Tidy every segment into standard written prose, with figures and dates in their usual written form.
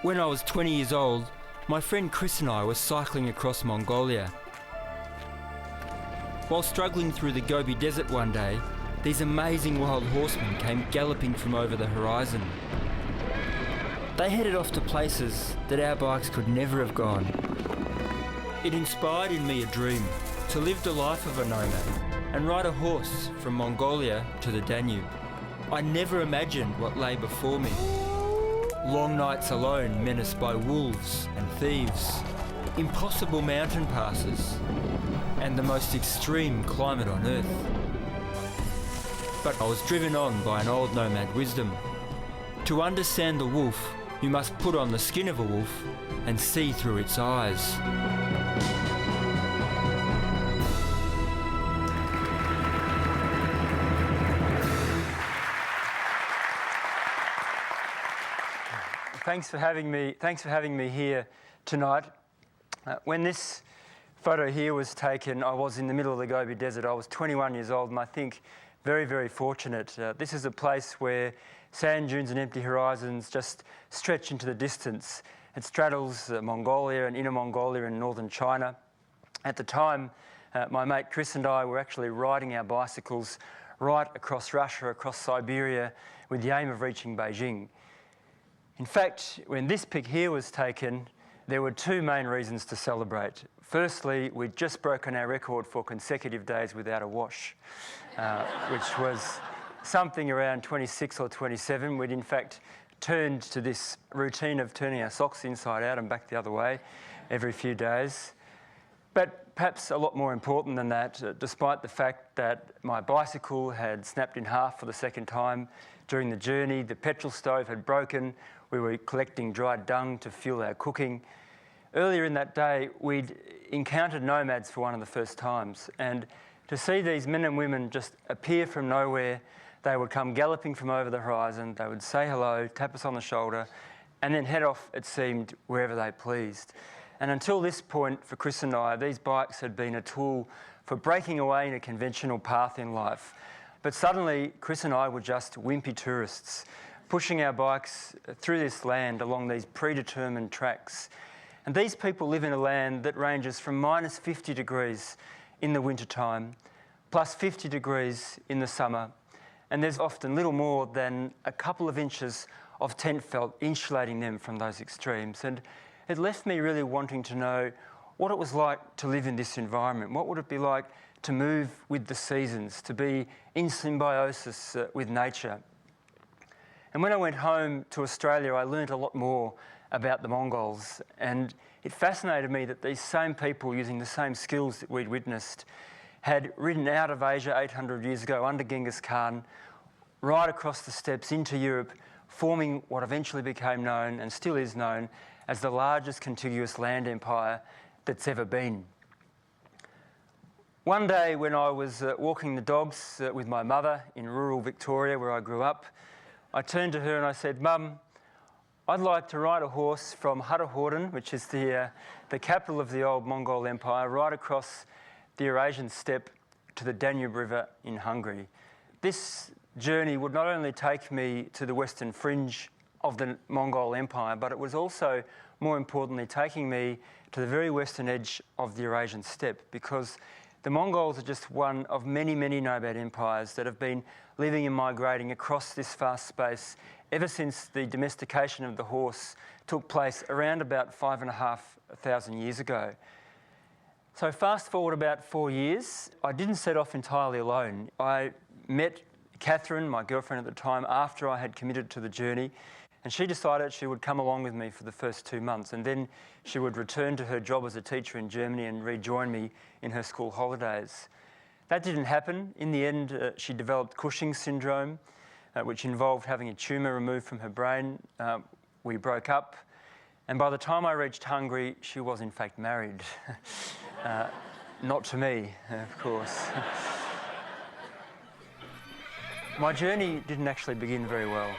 When I was 20 years old, my friend Chris and I were cycling across Mongolia. While struggling through the Gobi Desert one day, these amazing wild horsemen came galloping from over the horizon. They headed off to places that our bikes could never have gone. It inspired in me a dream to live the life of a nomad and ride a horse from Mongolia to the Danube. I never imagined what lay before me. Long nights alone menaced by wolves and thieves, impossible mountain passes, and the most extreme climate on earth. But I was driven on by an old nomad wisdom. To understand the wolf, you must put on the skin of a wolf and see through its eyes. Thanks for having me here tonight. When this photo here was taken, I was in the middle of the Gobi Desert. I was 21 years old, and I think very, very fortunate. This is a place where sand dunes and empty horizons just stretch into the distance. It straddles Mongolia and Inner Mongolia and northern China. At the time, my mate Chris and I were actually riding our bicycles right across Russia, across Siberia, with the aim of reaching Beijing. In fact, when this pic here was taken, there were two main reasons to celebrate. Firstly, we'd just broken our record for consecutive days without a wash, which was something around 26 or 27. We'd in fact turned to this routine of turning our socks inside out and back the other way every few days. But perhaps a lot more important than that, despite the fact that my bicycle had snapped in half for the second time during the journey, the petrol stove had broken, we were collecting dried dung to fuel our cooking. Earlier in that day, we'd encountered nomads for one of the first times, and to see these men and women just appear from nowhere, they would come galloping from over the horizon, they would say hello, tap us on the shoulder, and then head off, it seemed, wherever they pleased. And until this point, for Chris and I, these bikes had been a tool for breaking away in a conventional path in life. But suddenly, Chris and I were just wimpy tourists, pushing our bikes through this land along these predetermined tracks. And these people live in a land that ranges from minus 50 degrees in the wintertime, plus 50 degrees in the summer. And there's often little more than a couple of inches of tent felt insulating them from those extremes. And it left me really wanting to know what it was like to live in this environment. What would it be like to move with the seasons, to be in symbiosis with nature? And when I went home to Australia, I learnt a lot more about the Mongols, and it fascinated me that these same people, using the same skills that we'd witnessed, had ridden out of Asia 800 years ago under Genghis Khan, right across the steppes into Europe, forming what eventually became known, and still is known, as the largest contiguous land empire that's ever been. One day when I was walking the dogs with my mother in rural Victoria, where I grew up, I turned to her and I said, "Mum, I'd like to ride a horse from Hudahorden, which is the capital of the old Mongol Empire, right across the Eurasian steppe to the Danube River in Hungary." This journey would not only take me to the western fringe of the Mongol Empire, but it was also, more importantly, taking me to the very western edge of the Eurasian steppe, because the Mongols are just one of many, many nomad empires that have been living and migrating across this vast space ever since the domestication of the horse took place around about 5,500 years ago. So fast forward about 4 years, I didn't set off entirely alone. I met Catherine, my girlfriend at the time, after I had committed to the journey, and she decided she would come along with me for the first 2 months, and then she would return to her job as a teacher in Germany and rejoin me in her school holidays. That didn't happen. In the end, she developed Cushing's syndrome, which involved having a tumour removed from her brain. We broke up, and by the time I reached Hungary, she was in fact married. Not to me, of course. My journey didn't actually begin very well.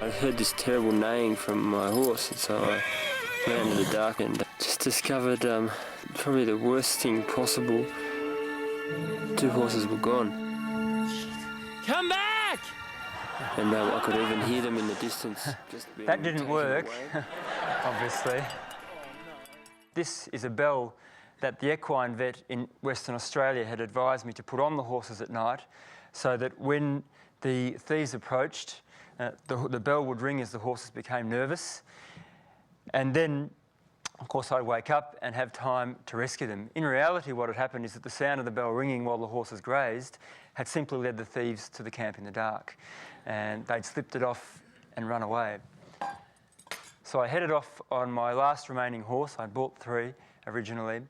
I heard this terrible neighing from my horse, and so I ran into the dark and just discovered probably the worst thing possible. 2 horses were gone. Come back! And I could even hear them in the distance. That didn't work. obviously. This is a bell that the equine vet in Western Australia had advised me to put on the horses at night so that when the thieves approached, the bell would ring as the horses became nervous. And then, of course, I'd wake up and have time to rescue them. In reality, what had happened is that the sound of the bell ringing while the horses grazed had simply led the thieves to the camp in the dark. And they'd slipped it off and run away. So I headed off on my last remaining horse. I'd bought 3 originally.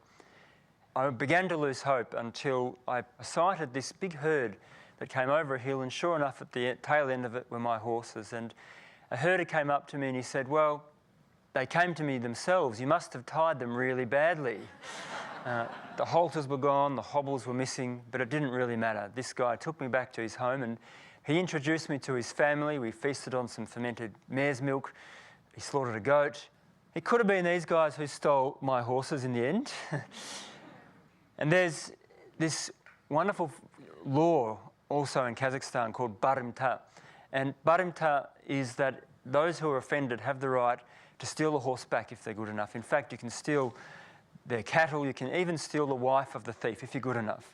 I began to lose hope until I sighted this big herd that came over a hill, and sure enough, at the tail end of it were my horses. And a herder came up to me and he said, "Well, they came to me themselves. You must have tied them really badly." The halters were gone, the hobbles were missing, but it didn't really matter. This guy took me back to his home and he introduced me to his family. We feasted on some fermented mare's milk. He slaughtered a goat. It could have been these guys who stole my horses in the end. And there's this wonderful law also in Kazakhstan called barimta. And barimta is that those who are offended have the right to steal the horse back if they're good enough. In fact, you can steal their cattle, you can even steal the wife of the thief if you're good enough.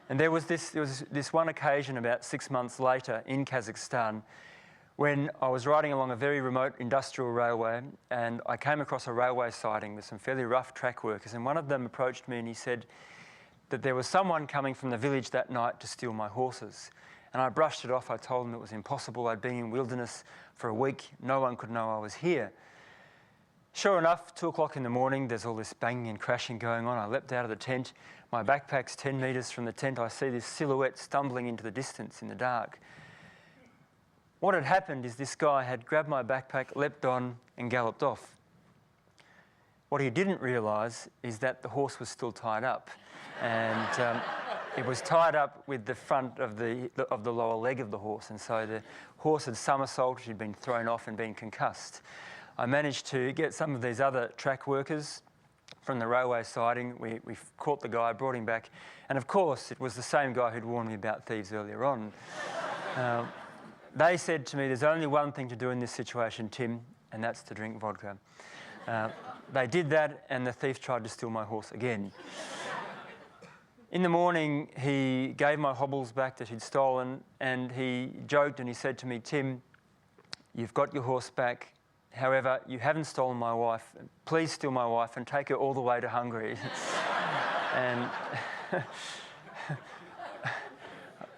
And there was this one occasion about 6 months later in Kazakhstan when I was riding along a very remote industrial railway and I came across a railway siding with some fairly rough track workers, and one of them approached me and he said that there was someone coming from the village that night to steal my horses. And I brushed it off. I told him it was impossible. I'd been in wilderness for a week. No one could know I was here. Sure enough, 2 o'clock in the morning, there's all this banging and crashing going on. I leapt out of the tent. My backpack's 10 metres from the tent. I see this silhouette stumbling into the distance in the dark. What had happened is this guy had grabbed my backpack, leapt on and galloped off. What he didn't realise is that the horse was still tied up. And it was tied up with the front of the lower leg of the horse, and so the horse had somersaulted, he'd been thrown off and been concussed. I managed to get some of these other track workers from the railway siding. We caught the guy, brought him back, and of course it was the same guy who'd warned me about thieves earlier on. They said to me, "There's only one thing to do in this situation, Tim, and that's to drink vodka." They did that, and the thief tried to steal my horse again. In the morning, he gave my hobbles back that he'd stolen, and he joked and he said to me, "Tim, you've got your horse back. However, you haven't stolen my wife. Please steal my wife and take her all the way to Hungary." And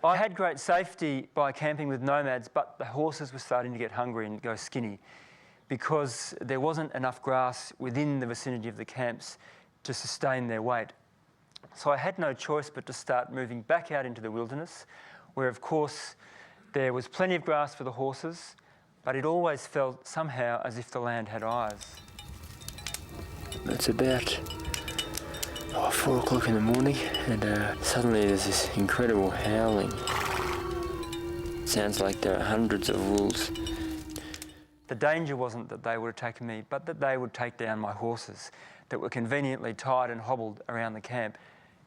I had great safety by camping with nomads, but the horses were starting to get hungry and go skinny because there wasn't enough grass within the vicinity of the camps to sustain their weight. So I had no choice but to start moving back out into the wilderness, where of course there was plenty of grass for the horses, but it always felt somehow as if the land had eyes. It's about 4 o'clock in the morning, and suddenly there's this incredible howling. It sounds like there are hundreds of wolves. The danger wasn't that they would attack me, but that they would take down my horses that were conveniently tied and hobbled around the camp.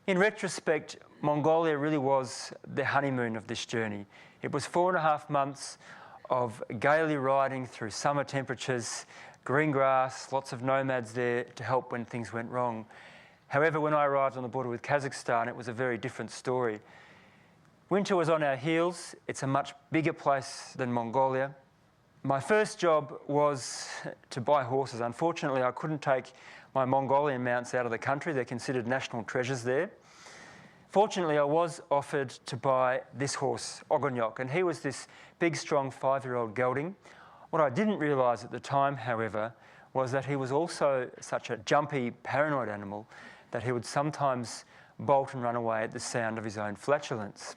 In retrospect, Mongolia really was the honeymoon of this journey. It was 4.5 months of gaily riding through summer temperatures, green grass, lots of nomads there to help when things went wrong. However, when I arrived on the border with Kazakhstan, it was a very different story. Winter was on our heels. It's a much bigger place than Mongolia. My first job was to buy horses. Unfortunately, I couldn't take my Mongolian mounts out of the country. They're considered national treasures there. Fortunately, I was offered to buy this horse, Ogonyok, and he was this big, strong 5-year-old gelding. What I didn't realise at the time, however, was that he was also such a jumpy, paranoid animal that he would sometimes bolt and run away at the sound of his own flatulence.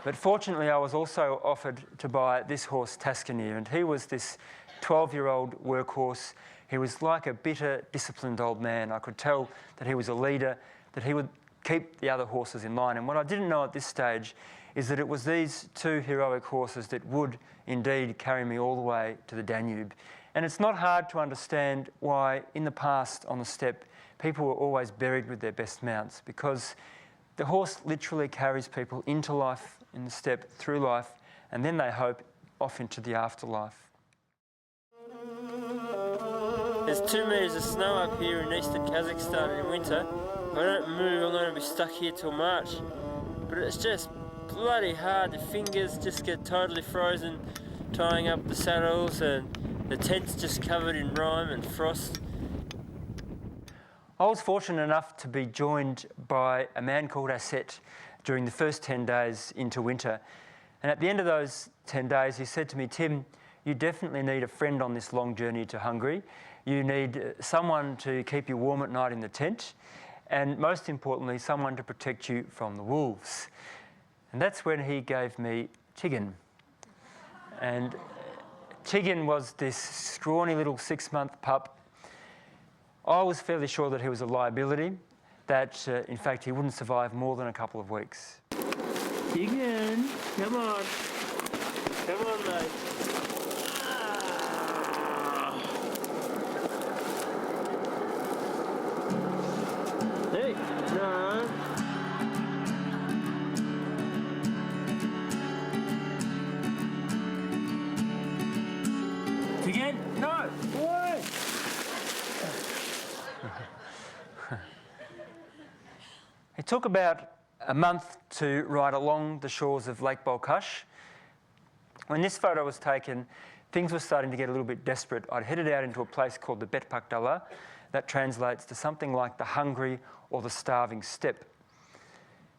But fortunately, I was also offered to buy this horse, Tascanier, and he was this 12-year-old workhorse. He was like a bitter, disciplined old man. I could tell that he was a leader, that he would keep the other horses in line. And what I didn't know at this stage is that it was these 2 heroic horses that would indeed carry me all the way to the Danube. And it's not hard to understand why in the past on the steppe, people were always buried with their best mounts, because the horse literally carries people into life in the steppe, through life, and then they hope off into the afterlife. There's 2 metres of snow up here in eastern Kazakhstan in winter. If I don't move, I'm going to be stuck here till March. But it's just bloody hard. The fingers just get totally frozen tying up the saddles, and the tent's just covered in rime and frost. I was fortunate enough to be joined by a man called Asset during the first 10 days into winter. And at the end of those 10 days, he said to me, "Tim, you definitely need a friend on this long journey to Hungary. You need someone to keep you warm at night in the tent, and most importantly, someone to protect you from the wolves." And that's when he gave me Tigan. And Tigan was this scrawny little 6-month pup. I was fairly sure that he was a liability, that in fact he wouldn't survive more than a couple of weeks. Tigan, come on. Come on, mate. Hey, no. Tigan, no, boy. It took about a month to ride along the shores of Lake Balkhash. When this photo was taken, things were starting to get a little bit desperate. I'd headed out into a place called the Betpakdala. That translates to something like the hungry or the starving steppe.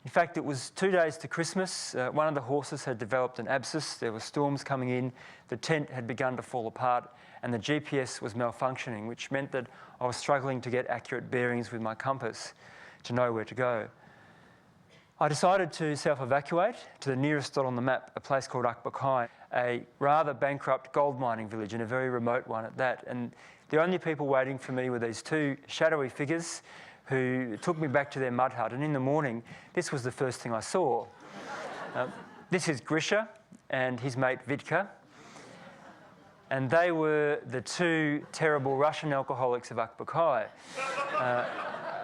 In fact, it was 2 days to Christmas. One of the horses had developed an abscess. There were storms coming in. The tent had begun to fall apart, and the GPS was malfunctioning, which meant that I was struggling to get accurate bearings with my compass to know where to go. I decided to self-evacuate to the nearest dot on the map, a place called Akbakai, a rather bankrupt gold mining village, and a very remote one at that. And the only people waiting for me were these 2 shadowy figures who took me back to their mud hut. And in the morning, this was the first thing I saw. This is Grisha and his mate Vitka. And they were the 2 terrible Russian alcoholics of Akbakai.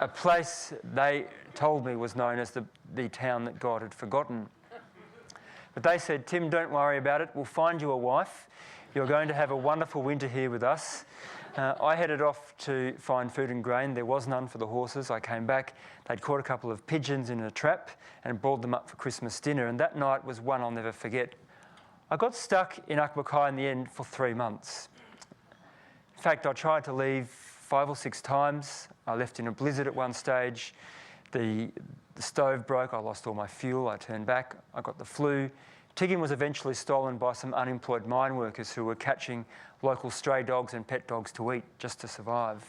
A place they told me was known as the town that God had forgotten. But they said, "Tim, don't worry about it. We'll find you a wife. You're going to have a wonderful winter here with us." I headed off to find food and grain. There was none for the horses. I came back. They'd caught a couple of pigeons in a trap and boiled them up for Christmas dinner. And that night was one I'll never forget. I got stuck in Akbakai in the end for 3 months. In fact, I tried to leave 5 or 6 times. I left in a blizzard at one stage. The stove broke. I lost all my fuel. I turned back. I got the flu. Tigan was eventually stolen by some unemployed mine workers who were catching local stray dogs and pet dogs to eat just to survive.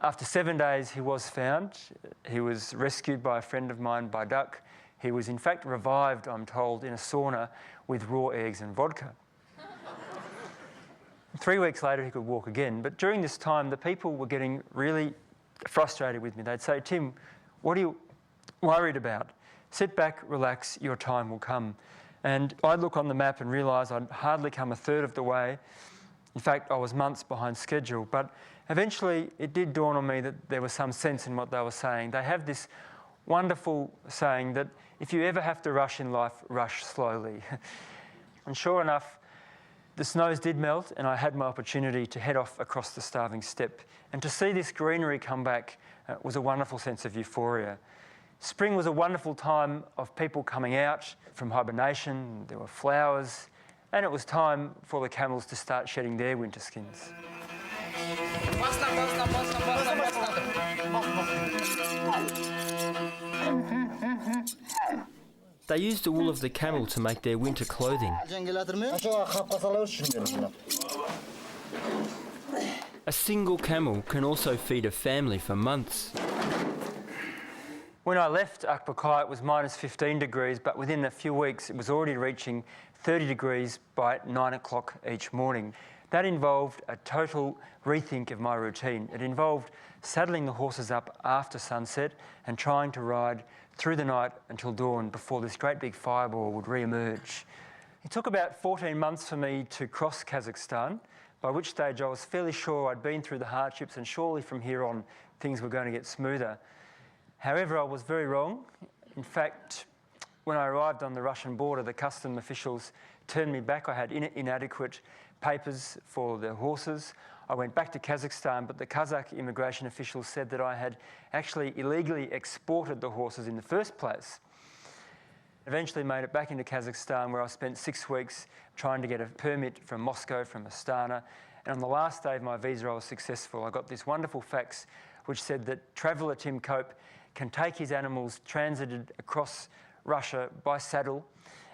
After 7 days, he was found. He was rescued by a friend of mine by duck. He was in fact revived, I'm told, in a sauna with raw eggs and vodka. 3 weeks later, he could walk again. But during this time, the people were getting really frustrated with me. They'd say, "Tim, what are you worried about? Sit back, relax, your time will come." And I'd look on the map and realise I'd hardly come a third of the way. In fact, I was months behind schedule. But eventually, it did dawn on me that there was some sense in what they were saying. They have this wonderful saying that if you ever have to rush in life, rush slowly. And sure enough, the snows did melt, and I had my opportunity to head off across the starving steppe. And to see this greenery come back was a wonderful sense of euphoria. Spring was a wonderful time of people coming out from hibernation. There were flowers, and it was time for the camels to start shedding their winter skins. They used the wool of the camel to make their winter clothing. A single camel can also feed a family for months. When I left Akbakai, it was minus 15 degrees, but within a few weeks, it was already reaching 30 degrees by 9 o'clock each morning. That involved a total rethink of my routine. It involved saddling the horses up after sunset and trying to ride through the night until dawn before this great big fireball would re-emerge. It took about 14 months for me to cross Kazakhstan, by which stage I was fairly sure I'd been through the hardships and surely from here on things were going to get smoother. However, I was very wrong. In fact, when I arrived on the Russian border, the custom officials turned me back. I had inadequate papers for the horses. I went back to Kazakhstan, but the Kazakh immigration officials said that I had actually illegally exported the horses in the first place. Eventually made it back into Kazakhstan, where I spent 6 weeks trying to get a permit from Moscow, from Astana. And on the last day of my visa, I was successful. I got this wonderful fax which said that traveller Tim Cope can take his animals transited across Russia by saddle,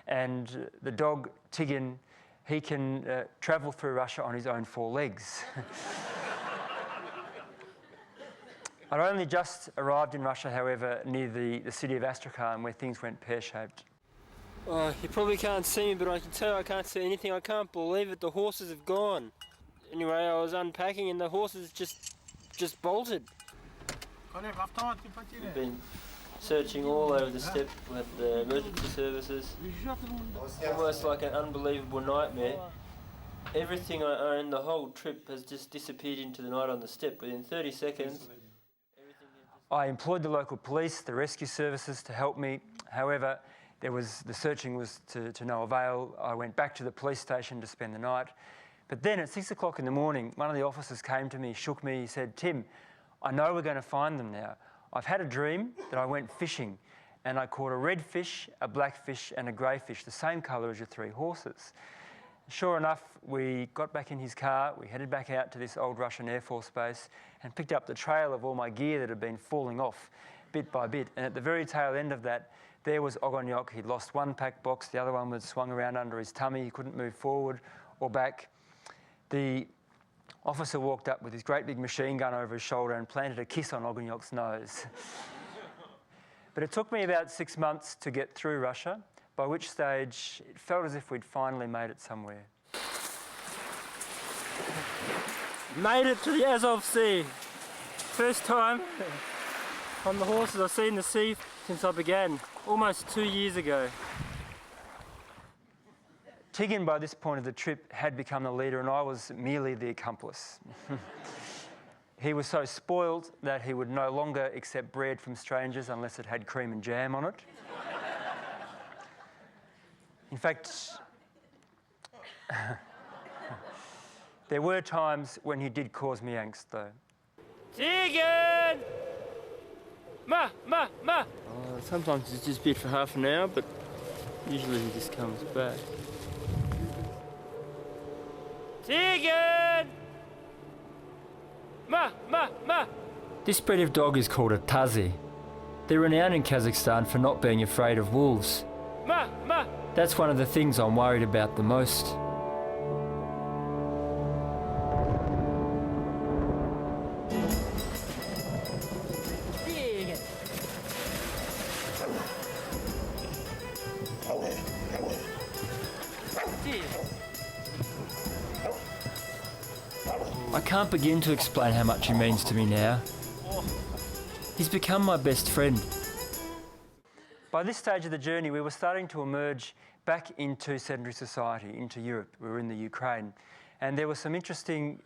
and the dog Tigin, he can travel through Russia on his own 4 legs. I'd only just arrived in Russia, however, near the city of Astrakhan, where things went pear-shaped. Oh, you probably can't see me, but I can tell I can't see anything. I can't believe it. The horses have gone. Anyway, I was unpacking and the horses just bolted. We've been searching all over the steppe with the emergency services. Almost like an unbelievable nightmare. Everything I owned the whole trip has just disappeared into the night on the steppe. Within 30 seconds. I employed the local police, the rescue services to help me. However, the searching was to no avail. I went back to the police station to spend the night. But then at 6 o'clock in the morning, one of the officers came to me, shook me, he said, "Tim, I know we're going to find them now. I've had a dream that I went fishing and I caught a red fish, a black fish and a grey fish, the same colour as your 3 horses." Sure enough, we got back in his car, we headed back out to this old Russian Air Force base and picked up the trail of all my gear that had been falling off bit by bit. And at the very tail end of that, there was Ogonyok. He'd lost one pack box, the other one was swung around under his tummy. He couldn't move forward or back. The officer walked up with his great big machine gun over his shoulder and planted a kiss on Ogonyok's nose. But it took me about 6 months to get through Russia, by which stage it felt as if we'd finally made it somewhere. Made it to the Azov Sea. First time on the horses I've seen the sea since I began, almost 2 years ago. Tigin, by this point of the trip, had become the leader and I was merely the accomplice. He was so spoiled that he would no longer accept bread from strangers unless it had cream and jam on it. In fact, there were times when he did cause me angst, though. Tigin! Ma! Sometimes it's just bit for half an hour, but usually he just comes back. Tigin! Ma! This breed of dog is called a Tazi. They're renowned in Kazakhstan for not being afraid of wolves. Ma! That's one of the things I'm worried about the most. I can't begin to explain how much he means to me now. He's become my best friend. By this stage of the journey, we were starting to emerge back into sedentary society, into Europe. We were in the Ukraine. And there were some interesting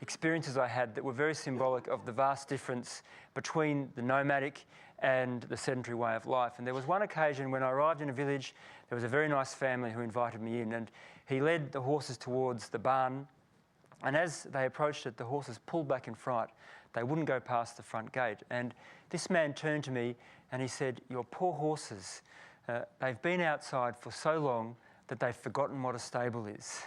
experiences I had that were very symbolic of the vast difference between the nomadic and the sedentary way of life. And there was one occasion when I arrived in a village, there was a very nice family who invited me in, and he led the horses towards the barn. And as they approached it, the horses pulled back in fright. They wouldn't go past the front gate. And this man turned to me and he said, "Your poor horses, they've been outside for so long that they've forgotten what a stable is."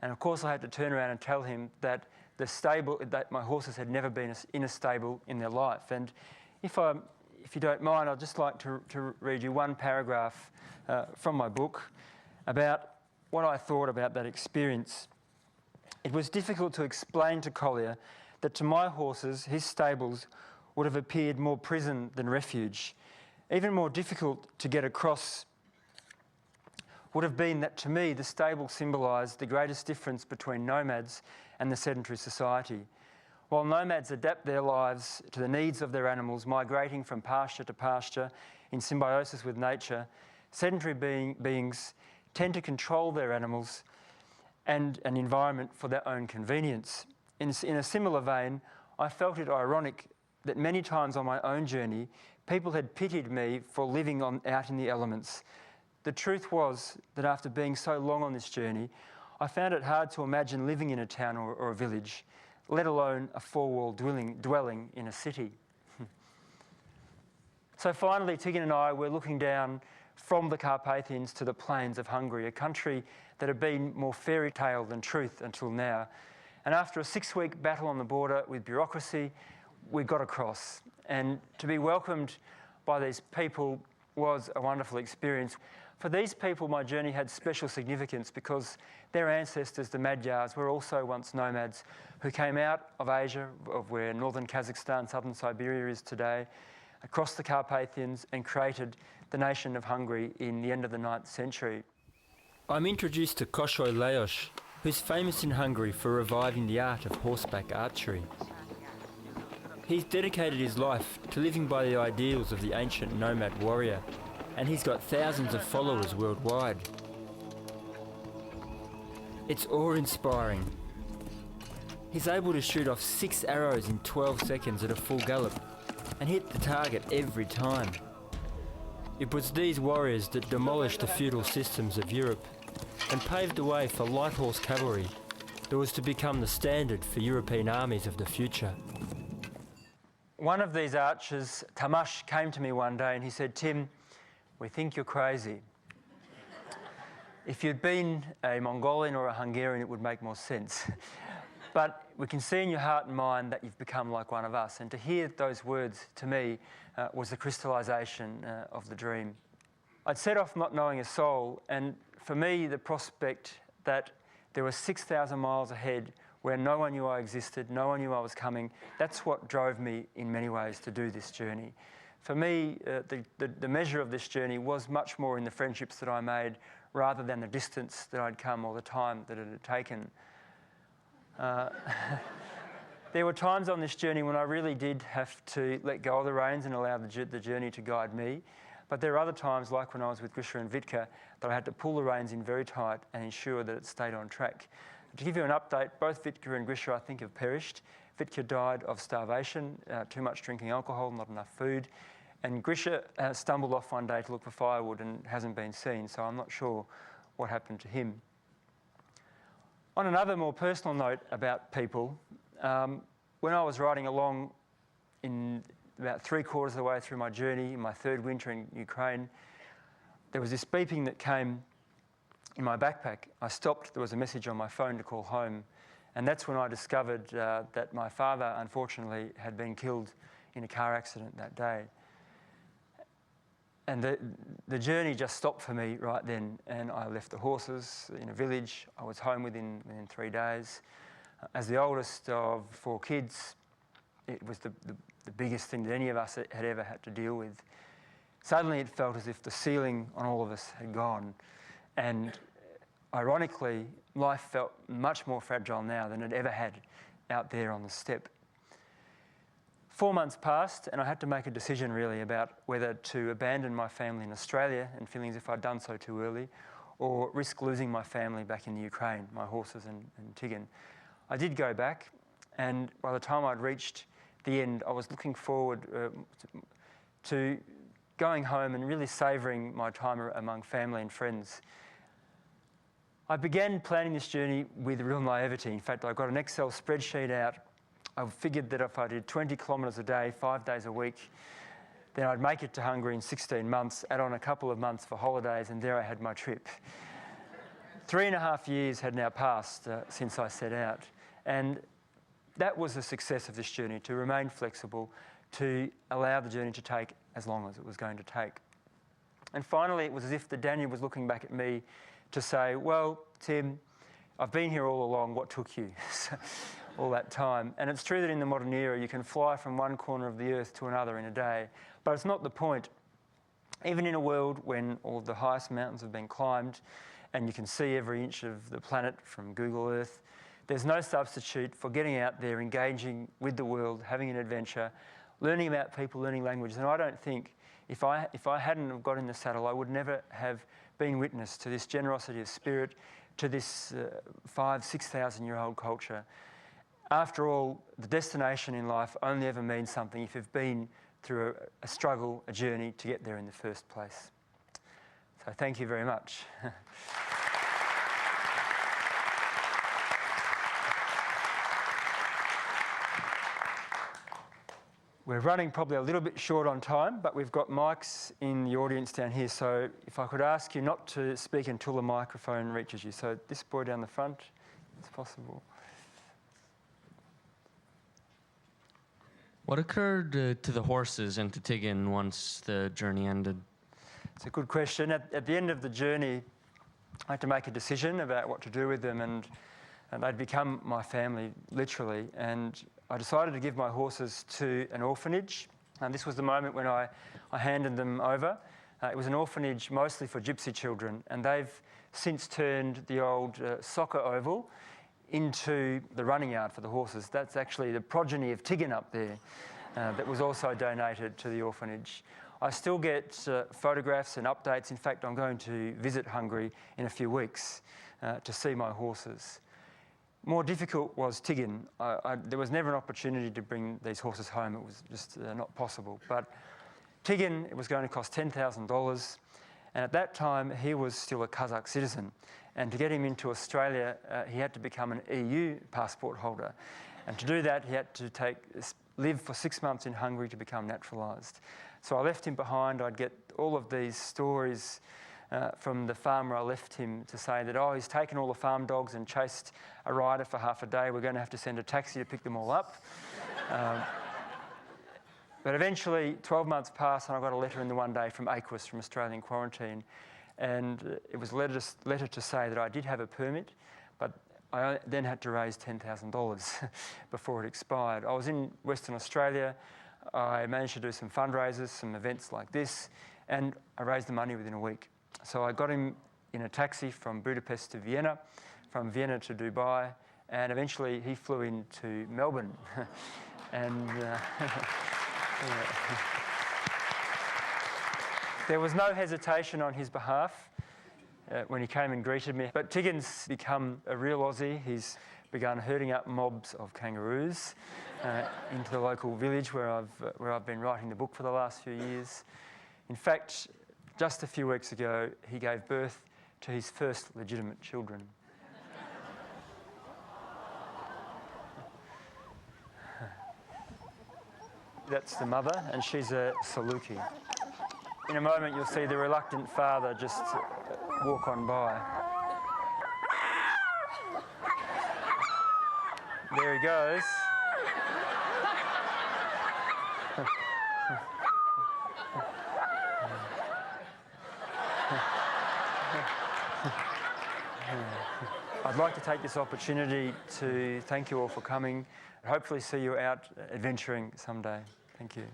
And of course I had to turn around and tell him that that my horses had never been in a stable in their life. And if you don't mind, I'd just like to read you one paragraph from my book about what I thought about that experience. It was difficult to explain to Collier that to my horses, his stables would have appeared more prison than refuge. Even more difficult to get across would have been that to me, the stable symbolised the greatest difference between nomads and the sedentary society. While nomads adapt their lives to the needs of their animals, migrating from pasture to pasture in symbiosis with nature, sedentary beings tend to control their animals and an environment for their own convenience. In a similar vein, I felt it ironic that many times on my own journey, people had pitied me for living out in the elements. The truth was that after being so long on this journey, I found it hard to imagine living in a town or a village, let alone a four-wall dwelling in a city. So finally, Tegan and I were looking down from the Carpathians to the plains of Hungary, a country that had been more fairy tale than truth until now. And after a 6-week battle on the border with bureaucracy, we got across. And to be welcomed by these people was a wonderful experience. For these people, my journey had special significance because their ancestors, the Magyars, were also once nomads who came out of Asia, of where northern Kazakhstan, southern Siberia is today, across the Carpathians and created the nation of Hungary in the end of the 9th century. I'm introduced to Kossuth Lajos, who's famous in Hungary for reviving the art of horseback archery. He's dedicated his life to living by the ideals of the ancient nomad warrior, and he's got thousands of followers worldwide. It's awe-inspiring. He's able to shoot off 6 arrows in 12 seconds at a full gallop and hit the target every time. It was these warriors that demolished the feudal systems of Europe and paved the way for light horse cavalry that was to become the standard for European armies of the future. One of these archers, Tamash, came to me one day and he said, "Tim, we think you're crazy. If you'd been a Mongolian or a Hungarian, it would make more sense. But we can see in your heart and mind that you've become like one of us." And to hear those words to me was the crystallisation of the dream. I'd set off not knowing a soul, and for me, the prospect that there was 6,000 miles ahead where no one knew I existed, no one knew I was coming, that's what drove me in many ways to do this journey. For me, the measure of this journey was much more in the friendships that I made rather than the distance that I'd come or the time that it had taken. There were times on this journey when I really did have to let go of the reins and allow the journey to guide me. But there are other times, like when I was with Grisha and Vitka, that I had to pull the reins in very tight and ensure that it stayed on track. To give you an update, both Vitka and Grisha, I think, have perished. Vitka died of starvation, too much drinking alcohol, not enough food. And Grisha stumbled off one day to look for firewood and hasn't been seen, so I'm not sure what happened to him. On another more personal note about people, when I was riding along in about 3/4 of the way through my journey in my 3rd winter in Ukraine, there was this beeping that came in my backpack. I stopped, there was a message on my phone to call home, and that's when I discovered that my father, unfortunately, had been killed in a car accident that day. And the journey just stopped for me right then, and I left the horses in a village. I was home within 3 days. As the oldest of 4 kids, it was the biggest thing that any of us had ever had to deal with. Suddenly it felt as if the ceiling on all of us had gone, and ironically, life felt much more fragile now than it ever had out there on the steppe. 4 months passed, and I had to make a decision really about whether to abandon my family in Australia and feeling as if I'd done so too early, or risk losing my family back in the Ukraine, my horses and Tigan. I did go back, and by the time I'd reached the end, I was looking forward to going home and really savouring my time among family and friends. I began planning this journey with real naivety. In fact, I got an Excel spreadsheet out. I figured that if I did 20 kilometres a day, 5 days a week, then I'd make it to Hungary in 16 months, add on a couple of months for holidays, and there I had my trip. 3.5 years had now passed since I set out, and that was the success of this journey, to remain flexible, to allow the journey to take as long as it was going to take. And finally, it was as if the Danube was looking back at me to say, "Well, Tim, I've been here all along, what took you all that time?" And it's true that in the modern era, you can fly from one corner of the earth to another in a day, but it's not the point. Even in a world when all of the highest mountains have been climbed and you can see every inch of the planet from Google Earth, there's no substitute for getting out there, engaging with the world, having an adventure, learning about people, learning languages. And I don't think, if I hadn't have got in the saddle, I would never have been witness to this generosity of spirit, to this 5,000-6,000-year-old culture. After all, the destination in life only ever means something if you've been through a struggle, a journey to get there in the first place. So thank you very much. We're running probably a little bit short on time, but we've got mics in the audience down here, so if I could ask you not to speak until the microphone reaches you. So this boy down the front, it's possible. What occurred to the horses and to Tiggin once the journey ended? It's a good question. At the end of the journey, I had to make a decision about what to do with them, and they'd become my family, literally. And I decided to give my horses to an orphanage. And this was the moment when I handed them over. It was an orphanage mostly for gypsy children, and they've since turned the old soccer oval into the running yard for the horses. That's actually the progeny of Tiggin up there that was also donated to the orphanage. I still get photographs and updates. In fact, I'm going to visit Hungary in a few weeks to see my horses. More difficult was Tiggin. There was never an opportunity to bring these horses home. It was just not possible. But Tiggin, it was going to cost $10,000. And at that time, he was still a Kazakh citizen. And to get him into Australia, he had to become an EU passport holder. And to do that, he had to live for 6 months in Hungary to become naturalised. So I left him behind. I'd get all of these stories from the farmer I left him to say that, oh, he's taken all the farm dogs and chased a rider for half a day. We're going to have to send a taxi to pick them all up. But eventually, 12 months passed, and I got a letter in the one day from AQUIS, from Australian Quarantine. And it was a letter to say that I did have a permit, but I then had to raise $10,000 before it expired. I was in Western Australia. I managed to do some fundraisers, some events like this, and I raised the money within a week. So I got him in a taxi from Budapest to Vienna, from Vienna to Dubai, and eventually he flew into Melbourne. And there was no hesitation on his behalf when he came and greeted me. But Tiggin's become a real Aussie. He's begun herding up mobs of kangaroos into the local village where I've been writing the book for the last few years. In fact, just a few weeks ago, he gave birth to his first legitimate children. That's the mother, and she's a Saluki. In a moment, you'll see the reluctant father just walk on by. There he goes. I'd like to take this opportunity to thank you all for coming. Hopefully see you out adventuring someday. Thank you.